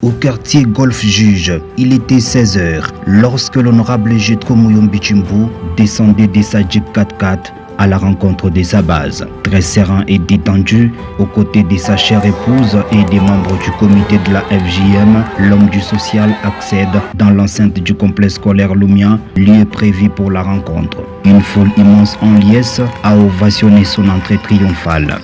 Au quartier Golf Juge, il était 16h lorsque l'honorable Jetro Muyombi Tshimbu descendait de sa Jeep 4x4 à la rencontre de sa base. Très serein et détendu, aux côtés de sa chère épouse et des membres du comité de la FJM, l'homme du social accède dans l'enceinte du complexe scolaire Lumia, lieu prévu pour la rencontre. Une foule immense en liesse a ovationné son entrée triomphale.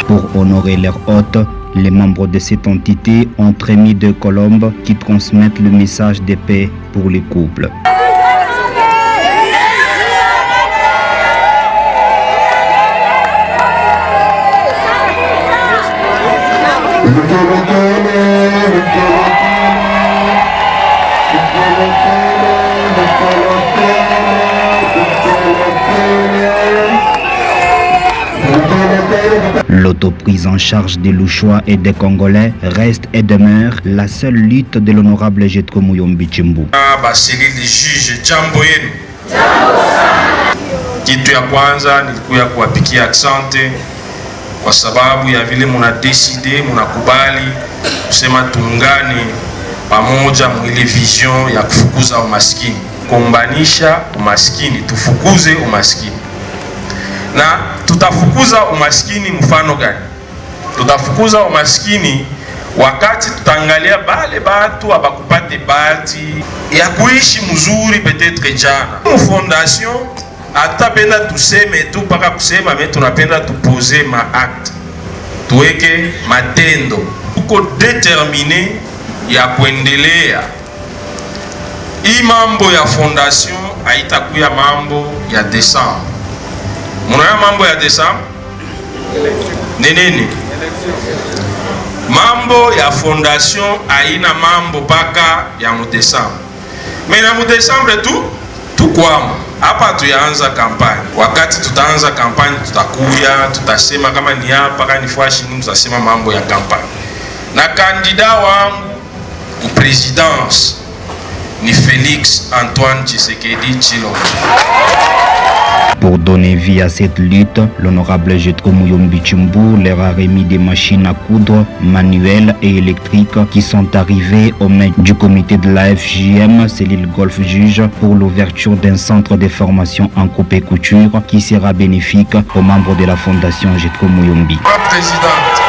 Pour honorer leur hôte, les membres de cette entité ont émis deux colombes qui transmettent le message de paix pour les couples. L'autoprise en charge des Louchois et des Congolais reste et demeure la seule lutte de l'honorable Jetro Muyombi Tshimbu. Basili le juge jambo yenu. Kitu ya kwanza nilikuya kuwapikia asante kwa sababu ya vile muna decide, munakubali kusema tuungane pamoja mwili vision ya kufukuza umaskini, kumbanisha umaskini, tufukuze umaskini. Na tutafukuza umaskini mfano gani? Tutafukuza umaskini wakati tutaangalia bale batu abakupate bahati ya kuishi mzuri peut-être jana. Fondation atapenda tuseme tu paka kusema, mais tunapenda tupoze ma acte, tuweke matendo. Tuko determine ya kuendelea. Hii mambo ya fondation haitakuya mambo ya Desemba. Muna mambo ya Desemba nini? Mambo ya fondation haina mambo paka ya Desemba. Mais na Desemba tu tukwamo. Hapa tuyaanza kampani. Wakati tutaanza kampani tutakuya, tutasema kama ni hapa kama ni fashi nini, tutasema mambo ya kampani. Na kandida wangu ku présidence ni Félix Antoine Tshisekedi Tshilombo. Pour donner vie à cette lutte, l'honorable Jetro Muyombi Tshimbu leur a remis des machines à coudre manuelles et électriques qui sont arrivées au maître du comité de la FJM, cellule Golf Juge, pour l'ouverture d'un centre de formation en coupe et couture qui sera bénéfique aux membres de la fondation Jetro Muyombi. Présidente,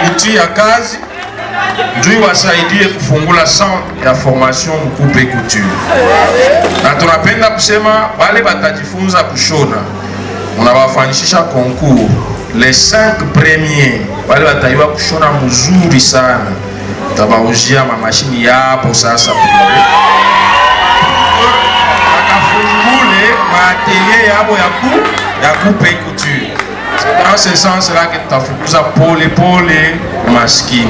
outil ya kazi juu wasaidie kufungula centre ya formation coupe couture. Na tunapenda kusema wale batajifunza kushona, unawafanyisha concours les 5 premiers, wale bataiwa kushona mzuri sana, tabaujia mashini yapo sasa akafungule maatelier yabo ya coupe couture. Dans ce sens-là que tutafukuza pole pole maskini.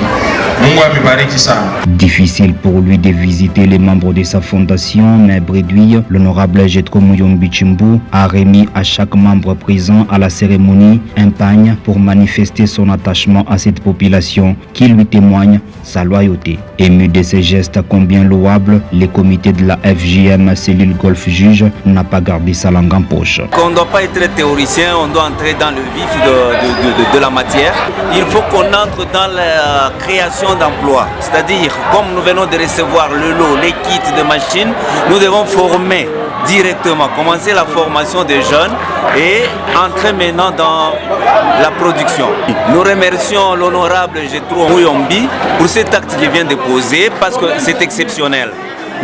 Mungu amebariki sana. Difficile pour lui de visiter les membres de sa fondation, mais Brédouille, l'honorable Jetro Muyombi Tshimbu a remis à chaque membre présent à la cérémonie un pagne pour manifester son attachement à cette population qui lui témoigne sa loyauté. Ému de ces gestes combien louables, le comité de la FJM cellule Golf Juge n'a pas gardé sa langue en poche. On ne doit pas être théoricien, on doit entrer dans le vif de la matière. Il faut qu'on entre dans la création d'emplois. C'est-à-dire, comme nous venons de recevoir le lot, les kits de machines, nous devons former directement, commencer la formation des jeunes et entrer maintenant dans la production. Nous remercions l'honorable Jetro Muyombi pour cet acte qu'il vient de poser parce que c'est exceptionnel.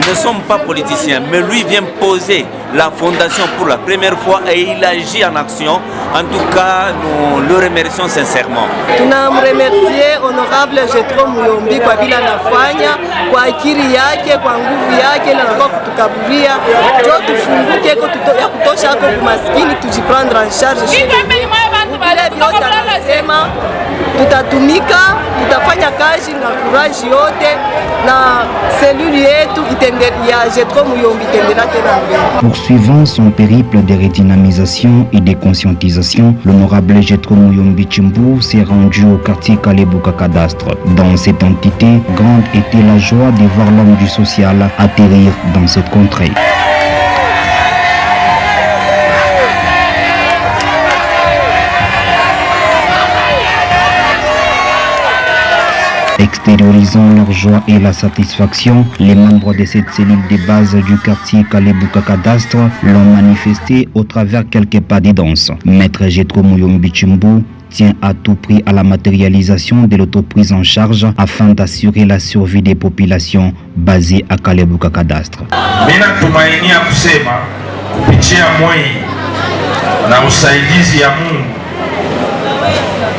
Nous ne sommes pas politiciens, mais lui vient poser la fondation pour la première fois et il agit en action. En tout cas, nous le remercions sincèrement. Tunamremercie honorable Jetro Muyombi kwa bila nafanya, kwa akili yake, kwa nguvu yake na kwa kutukaburia. Jo tufunguke ya kutosha hapo kumaskini, tujiprendre en charge. Vile vyote anasema tutatumika, tutafanya kazi na kuraji yote na seluli yetu ya Jetro Muyombi itendela tena mbele. Poursuivant son périple de redynamisation et de conscientisation, l'honorable Jetro Muyombi Tshimbu s'est rendu au quartier Kalebuka Cadastre. Dans cette entité, grande était la joie de voir l'homme du social atterrir dans cette contrée. Extériorisant leur joie et la satisfaction, les membres de cette cellule de base du quartier Kalebuka Cadastre l'ont manifesté au travers quelques pas de danse. Maître Jetro Muyombi Chimbu tient à tout prix à la matérialisation de l'autoprise en charge afin d'assurer la survie des populations basées à Kalebuka Cadastre. Mina tumainia kusema kupitia mwei na usaidizi ya Mungu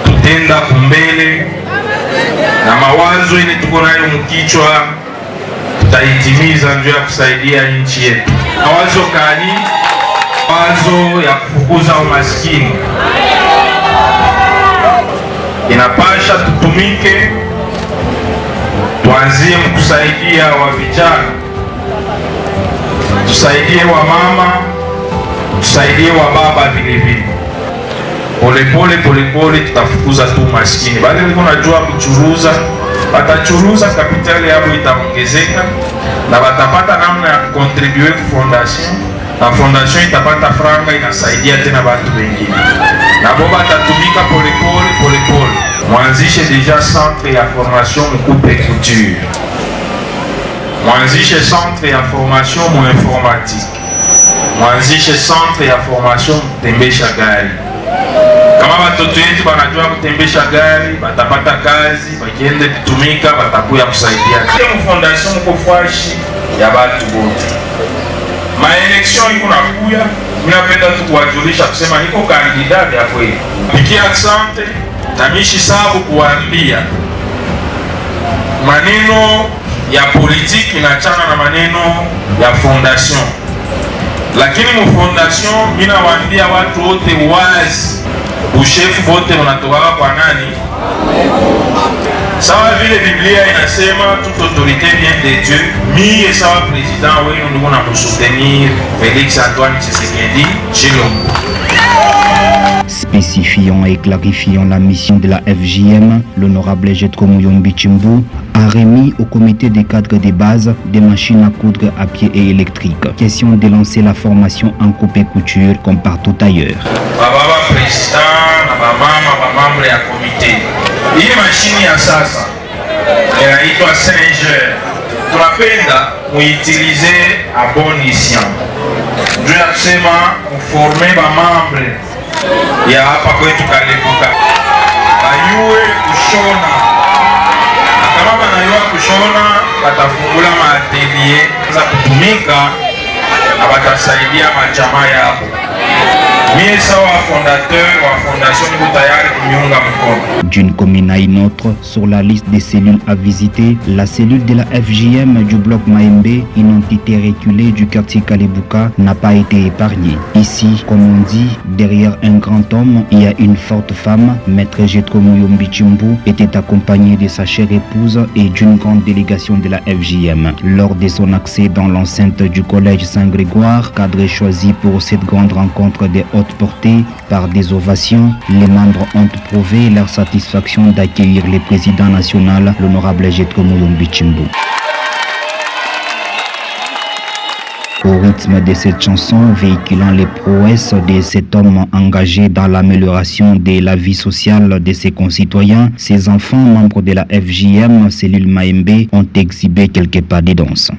tutenda kumbele na mawazo ile tuko nayo mkichwa tutaitimiza ndio ya kusaidia nchi yetu. Mawazo kani? Mawazo ya kufukuza umaskini. Inapasha tutumike, tuanzie kusaidia wa vijana, tusaidie wa mama, tusaidie wa baba vile vile. Pole tutafukuza tu maskini. Bali niko najua kuchuruza, batachuruza, kapitali yao itaongezeka na batapata namna ya kucontribute ku fondation, na fondation itapata franga inasaidia tena watu wengine. Na bo batatumika pole. Mwanzishe deja centre ya formation mkupe couture. Mwanzishe centre ya formation mu informatique. Mwanzishe centre ya formation kutembesha gari. Kama watoto wetu wanajua kutembesha gari, batapata kazi, bakiende kutumika, batakuya kusaidia. Mu fondation mko fwashi ya watu wote. Maelection iko nakuya, ninapenda tu kuwajulisha kusema niko kandidati ya kweli. Pikia asante na mishi sababu kuambia maneno ya politiki inachana na maneno ya fondation. Lakini mu fondation mina waambia watu wote wazi, ushefu wote unatoka kwa nani? Sawa vile Biblia inasema toute autorité vient de Dieu. Mie sawa président wenu ndiko na msoutenir Félix Antoine Tshisekedi Tshilombo. Spécifiant et clarifiant la mission de la FJM, l'honorable Jetro Muyombi Chimbu a remis au comité des cadres de base des machines à coudre à pied et électriques. Question de lancer la formation en coupe et couture comme partout ailleurs. Baba président na bamama membre ya comité. Hii mashini ya sasa inaitwa Singer. Tunapenda muitilize a bon escient. Ndio ya kusema kuforme ba membre ya hapa kwetu Kalebuka bayue kushona. Kama banayua kushona, batafungula maatelier za kutumika na batasaidia majamaa yao. D'une commune à une autre, sur la liste des cellules à visiter, la cellule de la FJM du bloc Maembe, une entité reculée du quartier Kalebuka, n'a pas été épargnée. Ici, comme on dit, derrière un grand homme, il y a une forte femme. Maître Jetro Muyombi Chimbu était accompagné de sa chère épouse et d'une grande délégation de la FJM. Lors de son accès dans l'enceinte du collège Saint-Grégoire, cadre choisi pour cette grande rencontre des haute portée par des ovations, les membres ont prouvé leur satisfaction d'accueillir le président national, l'honorable Jetro Muyombi Chimbu. Au rythme de cette chanson véhiculant les prouesses de cet homme engagé dans l'amélioration de la vie sociale de ses concitoyens, ses enfants, membres de la FJM, cellule Maembe, ont exhibé quelques pas de danse.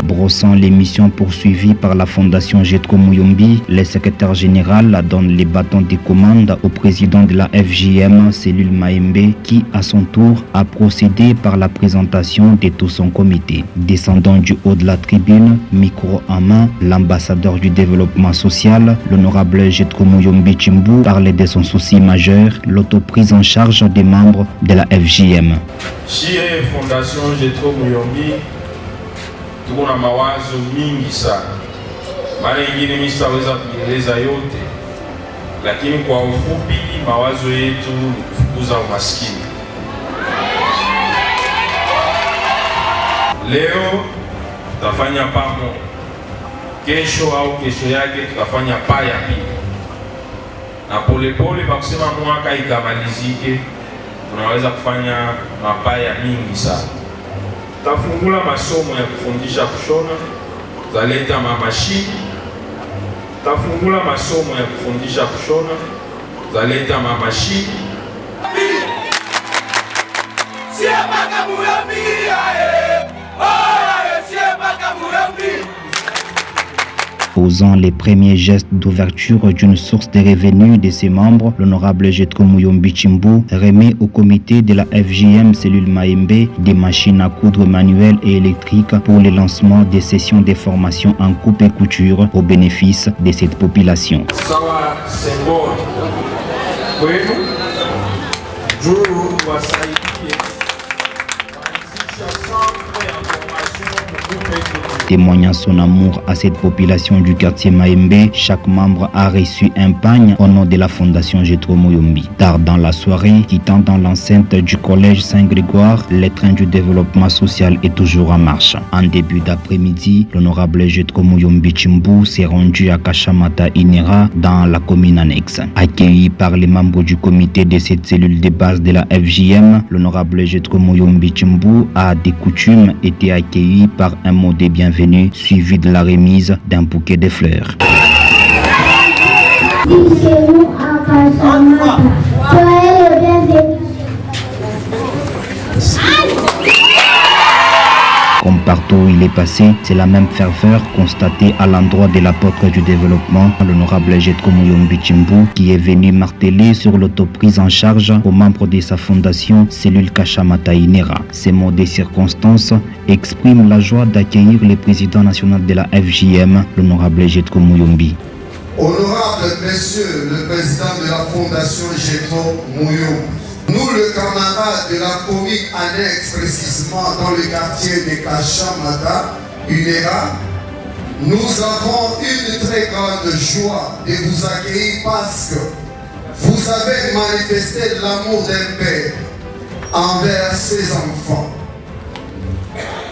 Brossant les missions poursuivies par la fondation Jetro Muyombi, le secrétaire général donne les bâtons de commande au président de la FJM, cellule Maembe, qui à son tour a procédé par la présentation de tout son comité. Descendant du haut de la tribune, micro en main, l'ambassadeur du développement social, l'honorable Jetro Muyombi Chimbu, parlait de son souci majeur, l'autoprise en charge des membres de la FJM. Chez Fondation Jetro Muyombi, tuko na mawazo mingi sana, mara ingine mimi sitaweza kueleza yote, lakini kwa ufupi mawazo yetu ni kufukuza umaskini. Leo tutafanya pamo, kesho au kesho yake tutafanya paya pili, na polepole pa kusema mwaka ikamalizike, tunaweza kufanya mapaya mingi sana. Tutafungula masomo ya kufundisha kushona, tutaleta mamashini. Tutafungula masomo ya kufundisha kushona, tutaleta mamashini. Posant les premiers gestes d'ouverture d'une source de revenus de ses membres, l'honorable Jetro Muyombi Chimbu remet au comité de la FJM cellule Maembe des machines à coudre manuelles et électriques pour le lancement des sessions de formation en coupe et couture au bénéfice de cette population. Témoignant son amour à cette population du quartier Maembe, chaque membre a reçu un pagne au nom de la fondation Jetro Muyombi. Tard dans la soirée, quittant dans l'enceinte du collège Saint-Grégoire, le train du développement social est toujours en marche. En début d'après-midi, l'honorable Jetro Muyombi Chimbu s'est rendu à Kashamata Inera dans la commune annexe. Accueilli par les membres du comité de cette cellule de base de la FJM, l'honorable Jetro Muyombi Chimbu a des coutumes été accueilli par un mot de bienvenue suivi de la remise d'un bouquet de fleurs. Comme partout où il est passé, c'est la même ferveur constatée à l'endroit de l'apôtre du développement, l'honorable Jetro Muyombi Chimbu, qui est venu marteler sur l'autoprise en charge aux membres de sa fondation cellule Kashamata Inera. Ces mots de circonstance expriment la joie d'accueillir le président national de la FJM, l'honorable Jetro Muyombi. Honorable Monsieur le président de la fondation Jetro Muyombi, nous, le camarade de la commune annexe, précisément dans le quartier de Kashamata, Inera, nous avons une très grande joie de vous accueillir parce que vous avez manifesté l'amour d'un père envers ses enfants.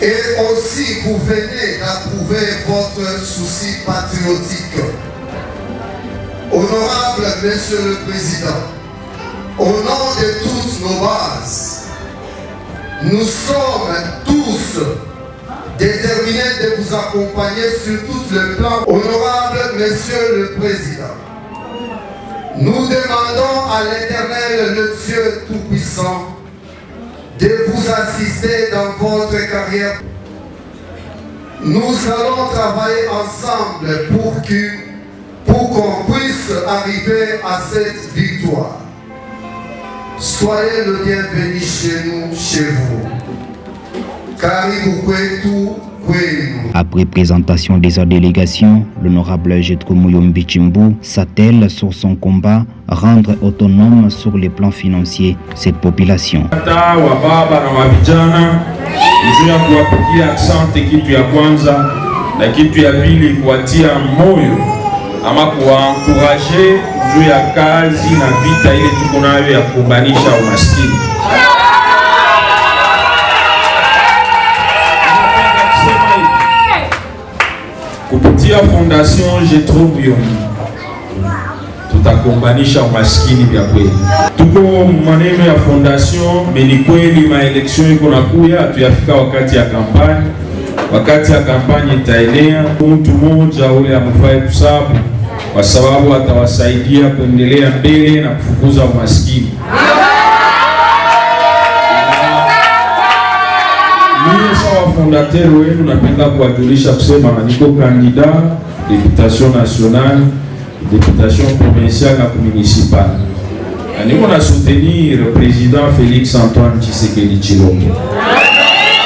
Et aussi, vous venez d'approuver votre souci patriotique. Honorable Monsieur le Président, au nom de toutes nos bases, nous sommes tous déterminés de vous accompagner sur tout le plan. Honorable Monsieur le Président, nous demandons à l'Éternel, le Dieu Tout-Puissant, de vous assister dans votre carrière. Nous allons travailler ensemble pour qu'on puisse arriver à cette victoire. Soyez le bienvenu chez nous, chez vous. Karibu kwetu kwenu. Après présentation de sa délégation, l'honorable Jetro Muyombi Chimbu s'attelle sur son combat rendre autonome sur le plan financier cette population. Ama kuwaencourager juu ya kazi na vita ile tuko nayo ya kubanisha umaskini. Kupitia fondation Jetro Muyombi tutakombanisha umaskini vya kweli. Tuko maneno ya fondation, ni kweli maelection iko nakuya, tuyafika wakati ya kampani. Wakati ya kampani itaenea, mtu mmoja ule amfaye kusabu kwa sababu atawasaidia kuendelea mbele na kufukuza umaskini. Mimi sawa fondateur wenu napenda kuwajulisha kusema niko kandida députation nationale, députation provinciale na municipale. Niko na soutenir le président Félix Antoine Tshisekedi Tshilombo.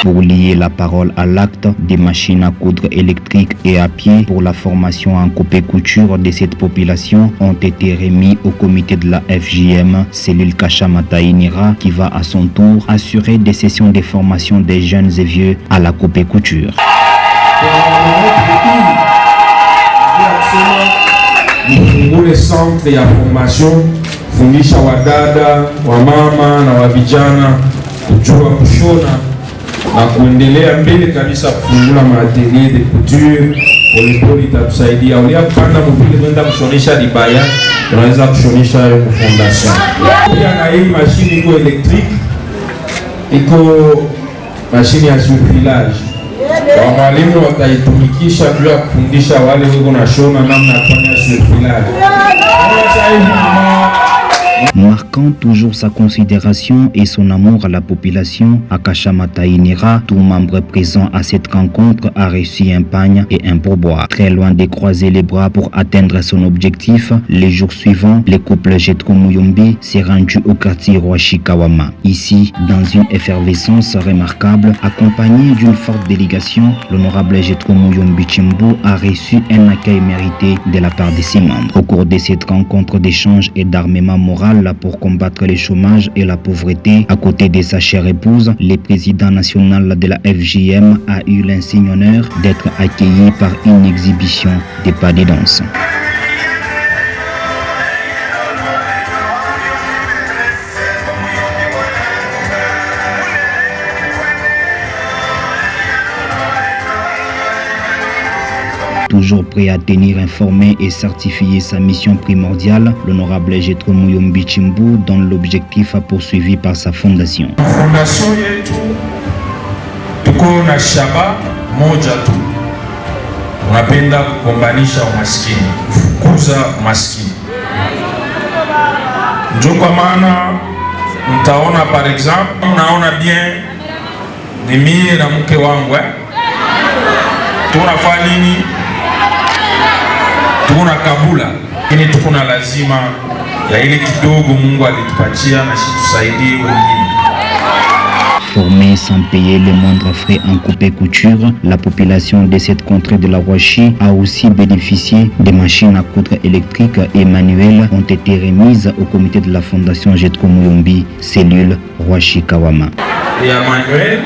Pour lier la parole à l'acte, des machines à coudre électriques et à pied pour la formation en coupe-couture de cette population ont été remis au comité de la FJM, cellule Kashamata Inera, qui va à son tour assurer des sessions de formation des jeunes et vieux à la coupe-couture. Ule centre ya formation fundisha wadada, wamama na wavijana kujua kushona na kuendelea mbele kabisa kufungula maatelier de couture. Polepole itatusaidia ulia kupanda mvile kwenda kushonesha Libaya, tunaweza kushonesha hayo fondation. Pia na hii mashine iko electric, iko mashine ya surfilage. Kwa mwalimu wataitumikisha juu ya kufundisha wale wiko na shona namna ya kufanya surfilage. Marquant toujours sa considération et son amour à la population, Akacha Matainira, tout membre présent à cette rencontre, a reçu un pagne et un pourboire. Très loin de croiser les bras pour atteindre son objectif, les jours suivants, le couple Jetro Muyombi s'est rendu au quartier Rwashi Kawama. Ici, dans une effervescence remarquable, accompagné d'une forte délégation, l'honorable Jetro Muyombi Chimbu a reçu un accueil mérité de la part de ses membres. Au cours de cette rencontre d'échange et d'armement moral pour combattre le chômage et la pauvreté, à côté de sa chère épouse, le président national de la FJM a eu l'insigne honneur d'être accueilli par une exhibition de pas de danse. Toujours prêt à tenir informé et certifier sa mission primordiale, l'honorable Jetro Muyombi Chimbu donne l'objectif poursuivi par sa fondation. Fondation yetu tuko na shaba moja tu, tunapenda kukombanisha umaskini, kukuza umaskini. Ndio kwa maana mtaona par exemple, naona bien ni mie na mke wangu tunafanya nini? Tukuna kabula, lakini tukuna lazima ya ile kidogo Mungu alitupatia na sisi tusaidie wengine. Formée sans payer les moindres frais en coupe et couture, la population de cette contrée de la Rwashi a aussi bénéficié des machines à coudre électriques et manuelles ont été remises au comité de la fondation Jetro Muyombi, cellule Rwashi Kawama. Et à manuel,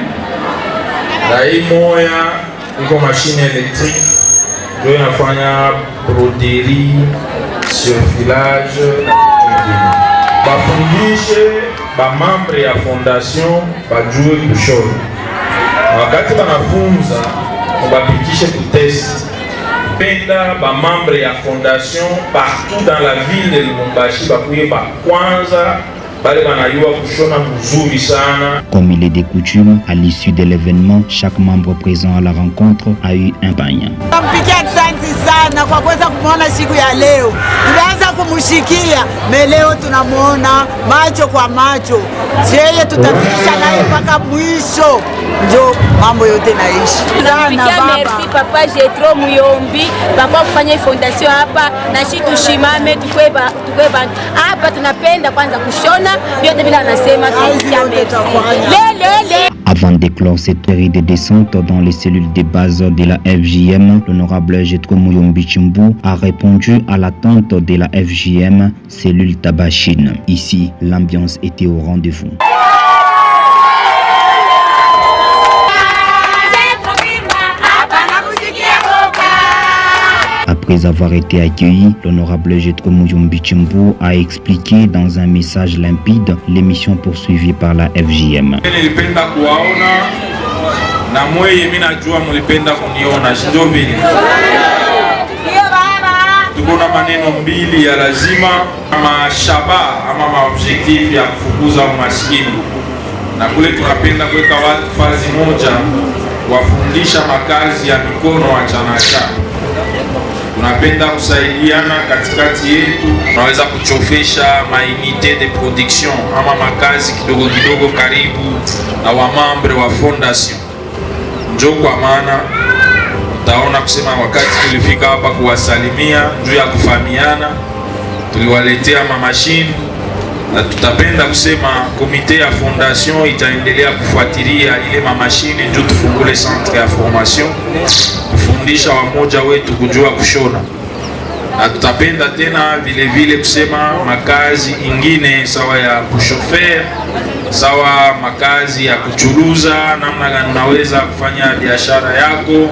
la moya iko machine électrique ndio inafanya broderie, surfilage na bafundishe ba membre ya fondation bajue kushona. Wakati banafunza bapitishe kutest. Penda ba membre ya fondation partout dans la ville de Lubumbashi bakuye ba kwanza. Comme il est de coutume, à l'issue de l'événement, chaque membre présent à la rencontre a eu un pagne. Sana kwa kuweza kumuona siku ya leo. Tunaanza kumushikia, leo tunamuona macho kwa macho. Yeye tutafikisha naye mpaka mwisho. Ndio mambo yote naishi. Merci papa Jetro Muyombi kwa kufanya fondation hapa na sisi tushimame tukweba hapa tunapenda kwanza kushona yote bila anasema Avant d'éclore cette série de descentes dans les cellules de base de la FJM, l'honorable Jetro Muyombi Chimbu a répondu à l'attente de la FJM, cellule Tabachine. Ici, l'ambiance était au rendez-vous. Après avoir été accueilli, l'honorable Jetro Muyombi Chimbu a expliqué dans un message limpide les missions poursuivies par la FJM. Tukona maneno mbili ya lazima ama shaba ama maobjektif ya kufukuza umaskini, na kule tunapenda kuweka watu fazi moja, wafundisha makazi ya mikono wachanacha. Tunapenda kusaidiana katikati yetu, tunaweza kuchofesha mainite de production ama makazi kidogo kidogo karibu na wamambre wa fondation. Njo kwa maana utaona kusema wakati tulifika hapa kuwasalimia juu ya kufahamiana, tuliwaletea mamashini na tutapenda kusema komite ya fondation itaendelea kufuatilia ile mamashini juu tufungule centre ya formation, kufundisha wamoja wetu kujua kushona, na tutapenda tena vile vile kusema makazi ingine sawa ya kushofer, sawa makazi ya kuchuruza, namna gani unaweza kufanya biashara yako,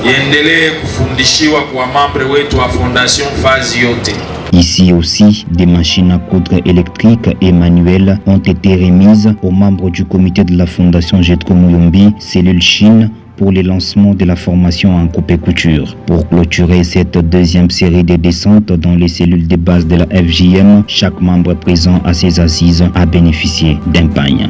iendelee kufundishiwa kwa mambre wetu wa fondation fazi yote. Ici aussi, des machines à coudre électriques et manuelles ont été remises aux membres du comité de la Fondation Jetro Muyombi, cellule Chine, pour le lancement de la formation en coupe et couture. Pour clôturer cette deuxième série de descentes dans les cellules de base de la FJM, chaque membre présent à ses assises a bénéficié d'un pagne.